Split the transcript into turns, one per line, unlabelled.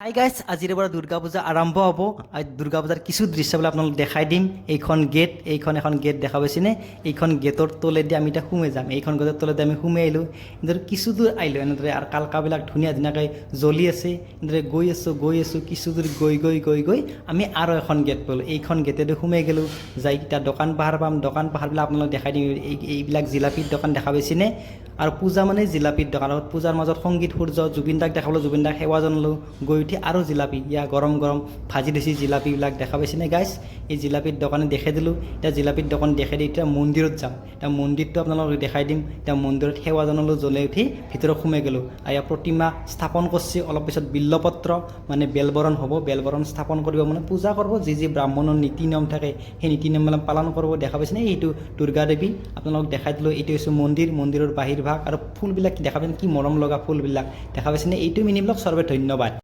Hi guys, আজিৰে পৰা দুৰ্গা পূজা আৰম্ভ হ'ব। দুৰ্গা পূজাৰ কিছু দৃশ্যবিলাক আপোনালোক দেখাই দিম। এইখন গেট, এখন গেট দেখা পাইছেনে? এইখন গেটৰ তলেদি আমি এতিয়া সোমাই যাম। এইখন গেটৰ তলেদি আমি সোমাই আহিলোঁ। এনেদৰে কিছু দূৰ আহিলোঁ, এনেদৰে আৰু কালকাবিলাক ধুনীয়া ধুনীয়াকৈ জ্বলি আছে। এনেদৰে গৈ আছোঁ কিছু দূৰ গৈ আমি আৰু এখন গেট পালোঁ। এইখন গেটেদি সোমাই গ'লোঁ। যাই এতিয়া দোকান পাহাৰ পাম। দোকান পাহাৰবিলাক আপোনালোক দেখাই দিম। এইবিলাক জিলাপিৰ দোকান দেখা পাইছেনে? আৰু পূজা মানে জিলাপিৰ দোকান। পূজাৰ মাজত সংগীত সূৰ্য, জুবিন দাক দেখাবলৈ জুবিন দাক সেৱা জনালোঁ। গৈ উঠি আৰু জিলাপি, গৰম গৰম ভাজি দিছি জিলাপিবিলাক দেখা পাইছেনে গাইছ? এই জিলাপিৰ দোকানে দেখাই দিলোঁ। এতিয়া জিলাপিৰ দোকান দেখাই দি এতিয়া মন্দিৰত যাম। এতিয়া মন্দিৰটো আপোনালোকক দেখাই দিম। এতিয়া মন্দিৰত সেৱা জনালোঁ, জ্বলাই উঠি ভিতৰত সোমাই গ'লোঁ। আৰু ইয়াৰ প্ৰতিমা স্থাপন কৰিছে। অলপ পিছত বিল্লপত্ৰ মানে বেলবৰণ হ'ব। বেলবৰণ স্থাপন কৰিব, মানে পূজা কৰিব। যি ব্ৰাহ্মণৰ নীতি নিয়ম থাকে সেই নীতি নিয়মবিলাক পালন কৰিব। দেখা পাইছেনে? এইটো দুৰ্গা দেৱী আপোনালোকক দেখাই দিলোঁ। এইটো হৈছে মন্দিৰৰ বাহিৰ ভাগ। আৰু ফুলবিলাক দেখা পাইছেনে? কি মৰম লগা ফুলবিলাক দেখা পাইছেনে? এইটো মিনি ব্লগ। সৰ্বে ধন্যবাদ।